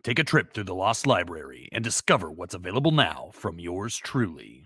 take a trip through the Lost Library and discover what's available now from yours truly.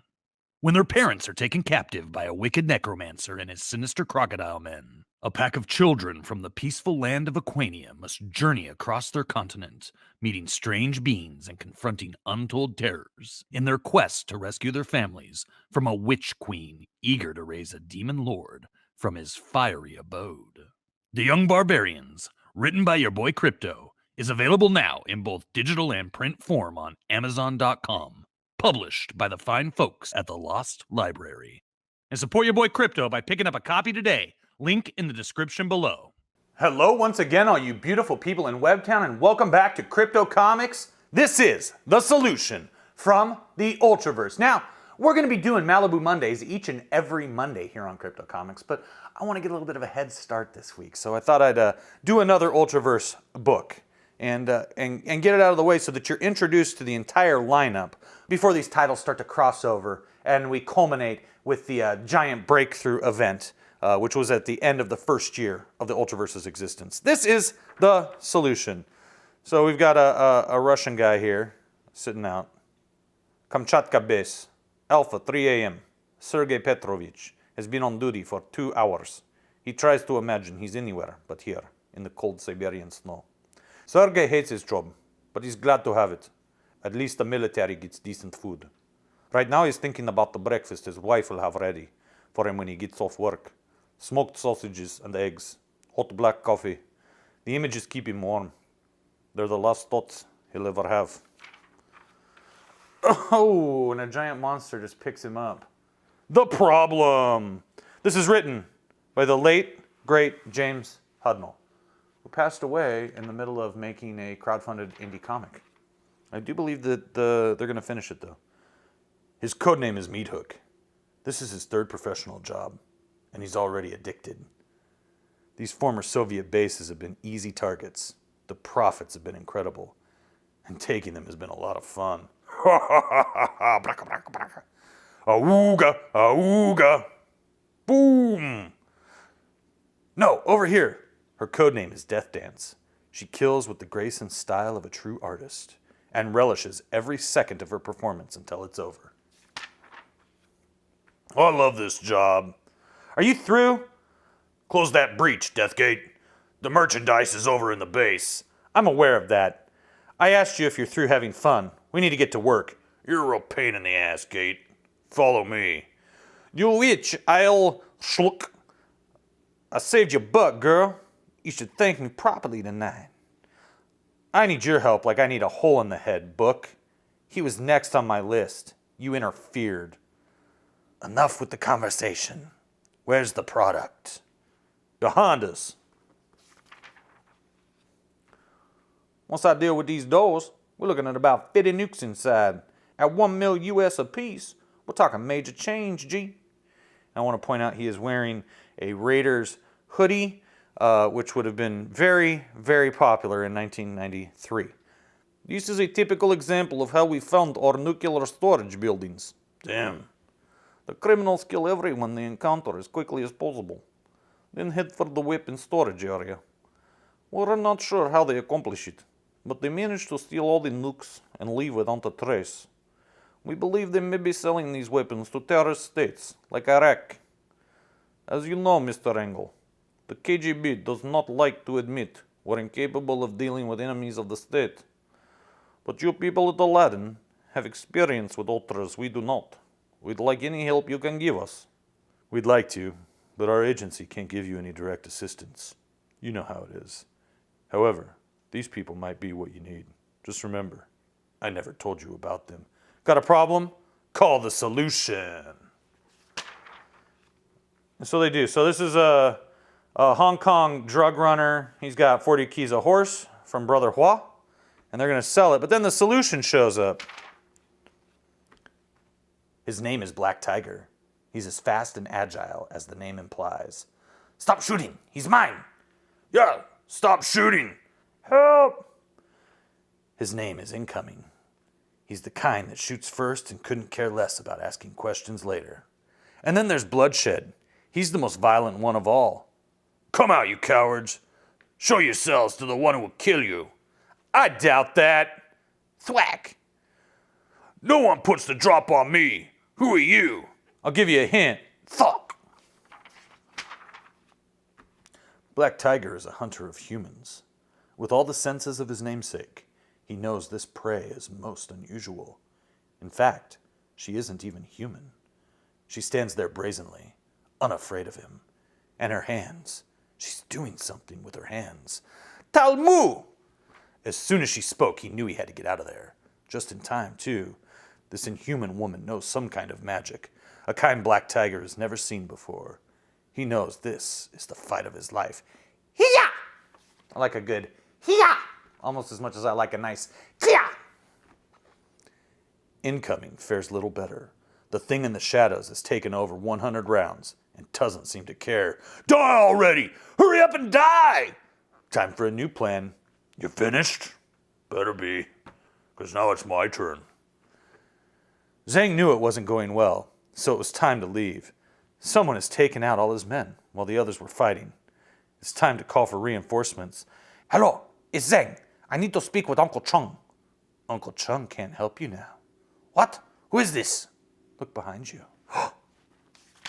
When their parents are taken captive by a wicked necromancer and his sinister crocodile men, a pack of children from the peaceful land of Aquania must journey across their continent, meeting strange beings and confronting untold terrors in their quest to rescue their families from a witch queen eager to raise a demon lord from his fiery abode. The Young Barbarians, written by your boy Crypto, is available now in both digital and print form on Amazon.com, published by the fine folks at the Lost Library. And support your boy Crypto by picking up a copy today. Link in the description below. Hello once again, all you beautiful people in Webtown, and welcome back to Crypto Comics. This is The Solution from the Ultraverse. Now, we're going to be doing Malibu Mondays each and every Monday here on Crypto Comics, but I want to get a little bit of a head start this week, so I thought I'd do another Ultraverse book and get it out of the way so that you're introduced to the entire lineup before these titles start to cross over and we culminate with the giant breakthrough event, which was at the end of the first year of the Ultraverse's existence. This is The Solution. So we've got a Russian guy here sitting out. Kamchatka base, Alpha, 3 a.m. Sergei Petrovich has been on duty for 2 hours. He tries to imagine he's anywhere but here, in the cold Siberian snow. Sergei hates his job, but he's glad to have it. At least the military gets decent food. Right now he's thinking about the breakfast his wife will have ready for him when he gets off work. Smoked sausages and eggs, hot black coffee. The images keep him warm. They're the last thoughts he'll ever have. Oh, and a giant monster just picks him up. The Problem. This is written by the late, great James Hudnall, who passed away in the middle of making a crowdfunded indie comic. I do believe that they're going to finish it, though. His codename is Meat Hook. This is his third professional job, and he's already addicted. These former Soviet bases have been easy targets. The profits have been incredible, and taking them has been a lot of fun. Awooga, awooga, boom. No, over here. Her codename is Death Dance. She kills with the grace and style of a true artist, and relishes every second of her performance until it's over. Oh, I love this job. Are you through? Close that breach, Deathgate. The merchandise is over in the base. I'm aware of that. I asked you if you're through having fun. We need to get to work. You're a real pain in the ass, Gate. Follow me. You witch, I'll schluck. I saved your butt, girl. You should thank me properly tonight. I need your help like I need a hole in the head, Book. He was next on my list. You interfered. Enough with the conversation. Where's the product? The Hondas. Once I deal with these doors, we're looking at about 50 nukes inside. At 1 mil US apiece, we're talking major change, G. I want to point out he is wearing a Raiders hoodie, which would have been very, very popular in 1993. This is a typical example of how we found our nuclear storage buildings. Damn. The criminals kill everyone they encounter as quickly as possible, then head for the weapon storage area. We're not sure how they accomplish it, but they manage to steal all the nukes and leave without a trace. We believe they may be selling these weapons to terrorist states like Iraq. As you know, Mr. Engel, the KGB does not like to admit we're incapable of dealing with enemies of the state. But you people at Aladdin have experience with ultras we do not. We'd like any help you can give us. We'd like to, but our agency can't give you any direct assistance. You know how it is. However, these people might be what you need. Just remember, I never told you about them. Got a problem? Call The Solution. And so they do. So this is a Hong Kong drug runner. He's got 40 keys a horse from Brother Hua, and they're going to sell it. But then The Solution shows up. His name is Black Tiger. He's as fast and agile as the name implies. Stop shooting. He's mine. Yeah, stop shooting. Help. His name is Incoming. He's the kind that shoots first and couldn't care less about asking questions later. And then there's Bloodshed. He's the most violent one of all. Come out, you cowards. Show yourselves to the one who will kill you. I doubt that. Thwack. No one puts the drop on me. Who are you? I'll give you a hint. Fuck. Black Tiger is a hunter of humans. With all the senses of his namesake, he knows this prey is most unusual. In fact, she isn't even human. She stands there brazenly, unafraid of him. And her hands, she's doing something with her hands. Talmu! As soon as she spoke, he knew he had to get out of there. Just in time, too. This inhuman woman knows some kind of magic, a kind Black Tiger has never seen before. He knows this is the fight of his life. Hiya! I like a good hiya! Almost as much as I like a nice hiya! Incoming fares little better. The thing in the shadows has taken over 100 rounds and doesn't seem to care. Die already! Hurry up and die! Time for a new plan. You finished? Better be, because now it's my turn. Zhang knew it wasn't going well, so it was time to leave. Someone has taken out all his men while the others were fighting. It's time to call for reinforcements. Hello, it's Zhang. I need to speak with Uncle Chung. Uncle Chung can't help you now. What? Who is this? Look behind you.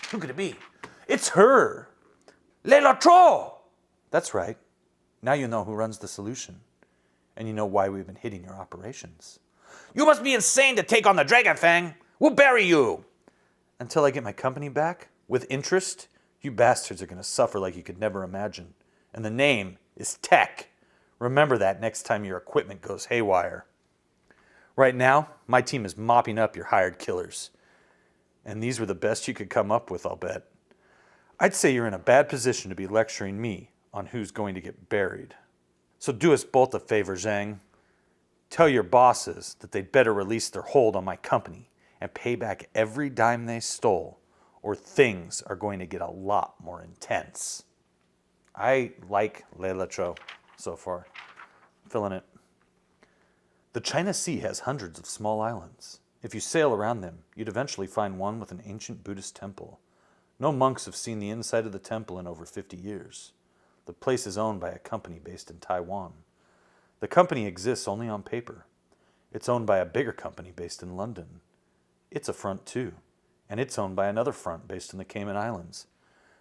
Who could it be? It's her! Layla Cho! That's right. Now you know who runs the solution. And you know why we've been hitting your operations. You must be insane to take on the Dragonfang. We'll bury you. Until I get my company back, with interest, you bastards are going to suffer like you could never imagine. And the name is Tech. Remember that next time your equipment goes haywire. Right now, my team is mopping up your hired killers. And these were the best you could come up with, I'll bet. I'd say you're in a bad position to be lecturing me on who's going to get buried. So do us both a favor, Zhang. Tell your bosses that they'd better release their hold on my company and pay back every dime they stole, or things are going to get a lot more intense. I like Layla Cho so far. I'm feeling it. The China Sea has hundreds of small islands. If you sail around them, you'd eventually find one with an ancient Buddhist temple. No monks have seen the inside of the temple in over 50 years. The place is owned by a company based in Taiwan. The company exists only on paper. It's owned by a bigger company based in London. It's a front too, and it's owned by another front based in the Cayman Islands.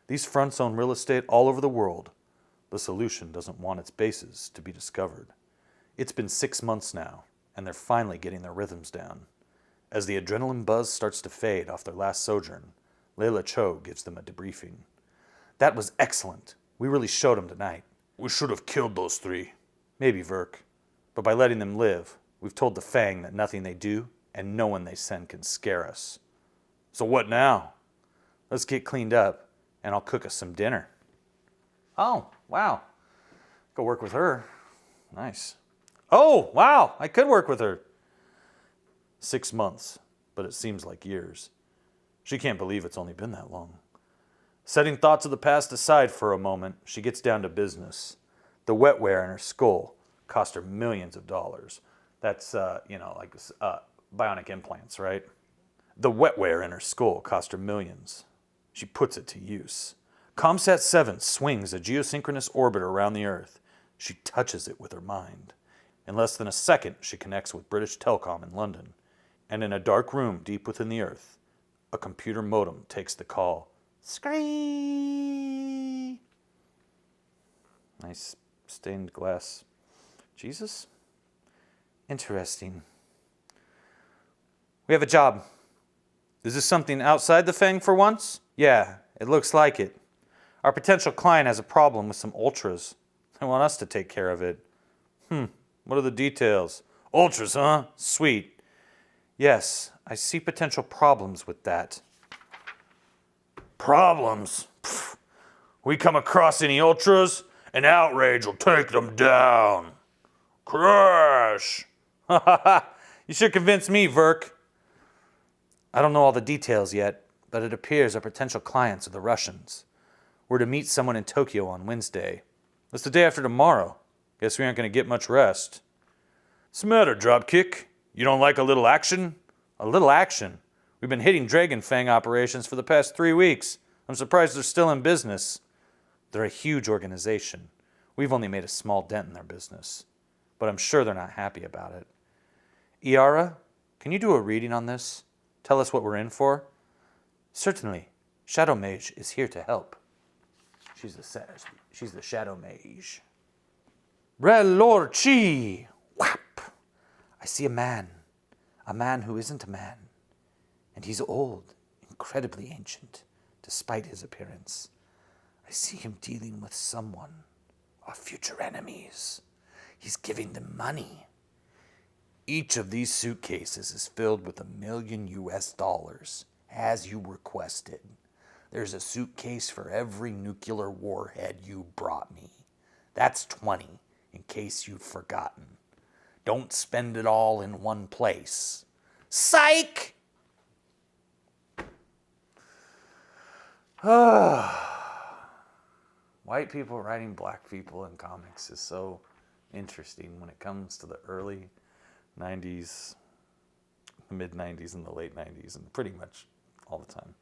These fronts own real estate all over the world. The solution doesn't want its bases to be discovered. It's been 6 months now, and they're finally getting their rhythms down. As the adrenaline buzz starts to fade off their last sojourn, Layla Cho gives them a debriefing. That was excellent. We really showed them tonight. We should have killed those three. Maybe, Verk. But by letting them live, we've told the Fang that nothing they do and no one they send can scare us. So what now? Let's get cleaned up, and I'll cook us some dinner. Oh, wow. Go work with her. Nice. Oh, wow, I could work with her. 6 months, but it seems like years. She can't believe it's only been that long. Setting thoughts of the past aside for a moment, she gets down to business. The wetware in her skull cost her millions of dollars. That's, bionic implants, right? The wetware in her skull cost her millions. She puts it to use. Comsat 7 swings a geosynchronous orbit around the Earth. She touches it with her mind. In less than a second, she connects with British Telecom in London. And in a dark room deep within the Earth, a computer modem takes the call. Scree! Nice stained glass. Jesus? Interesting. We have a job. Is this something outside the Fang for once? Yeah, it looks like it. Our potential client has a problem with some ultras. They want us to take care of it. What are the details? Ultras, huh? Sweet. Yes, I see potential problems with that. Problems? Pfft. We come across any ultras, and outrage will take them down. Crash! You should convince me, Verk. I don't know all the details yet, but it appears our potential clients are the Russians. We're to meet someone in Tokyo on Wednesday. That's the day after tomorrow. Guess we aren't going to get much rest. What's the matter, Dropkick? You don't like a little action? A little action? We've been hitting Dragonfang operations for the past 3 weeks. I'm surprised they're still in business. They're a huge organization. We've only made a small dent in their business. but I'm sure they're not happy about it. Iara, can you do a reading on this? Tell us what we're in for? Certainly. Shadow Mage is here to help. She's the Shadow Mage. Relorchi! Whap! I see a man who isn't a man. And he's old, incredibly ancient, despite his appearance. I see him dealing with someone, our future enemies. He's giving them money. Each of these suitcases is filled with $1 million US, as you requested. There's a suitcase for every nuclear warhead you brought me. That's 20, in case you've forgotten. Don't spend it all in one place. Psych! White people writing black people in comics is so interesting when it comes to the early 90s, the mid 90s, and the late 90s, and pretty much all the time.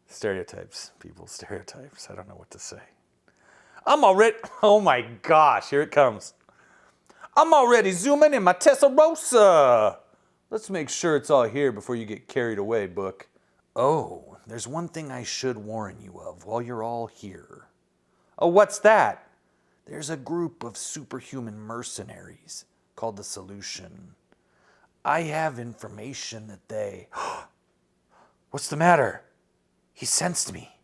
Stereotypes, people, stereotypes. I don't know what to say. Oh my gosh, here it comes. I'm already zooming in my Testarossa. Let's make sure it's all here before you get carried away, book. Oh, there's one thing I should warn you of while you're all here. Oh, what's that? There's a group of superhuman mercenaries called the Solution. I have information that they... What's the matter? He sensed me.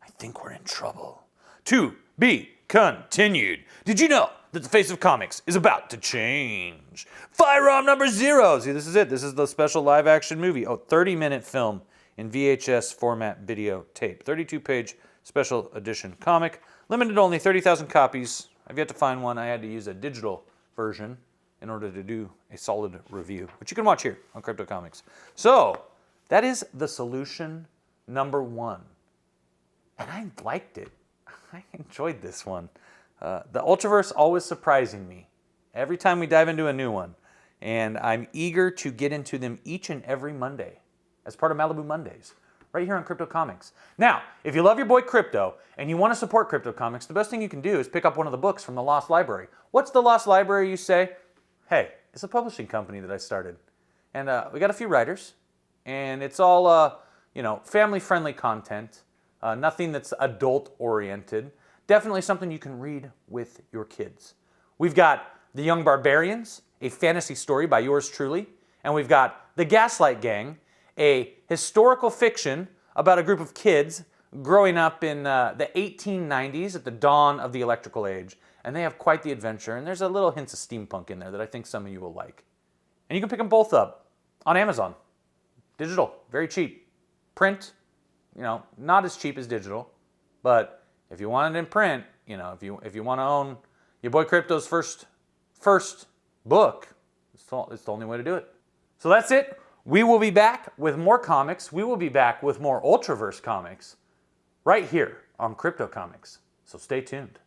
I think we're in trouble. To be continued. Did you know that the face of comics is about to change? Firearm number 0. See, this is it. This is the special live action movie. 30-minute film in VHS format video tape. 32-page special edition comic. Limited only 30,000 copies. I've yet to find one. I had to use a digital version in order to do a solid review, which you can watch here on Crypto Comics. So, that is The Solution number 1. And I liked it. I enjoyed this one. The Ultraverse always surprising me every time we dive into a new one. And I'm eager to get into them each and every Monday as part of Malibu Mondays, right here on Crypto Comics. Now, if you love your boy Crypto and you want to support Crypto Comics, the best thing you can do is pick up one of the books from the Lost Library. What's the Lost Library, you say? Hey, it's a publishing company that I started. And we got a few writers. And it's all, family-friendly content. Nothing that's adult-oriented. Definitely something you can read with your kids. We've got The Young Barbarians, a fantasy story by yours truly. And we've got The Gaslight Gang, a historical fiction about a group of kids growing up in the 1890s at the dawn of the electrical age. And they have quite the adventure. And there's a little hints of steampunk in there that I think some of you will like. And you can pick them both up on Amazon. Digital, very cheap. Print, not as cheap as digital. But if you want it in print, if you want to own your boy Crypto's first book, it's the only way to do it. So that's it. We will be back with more comics. We will be back with more Ultraverse comics right here on Crypto Comics. So stay tuned.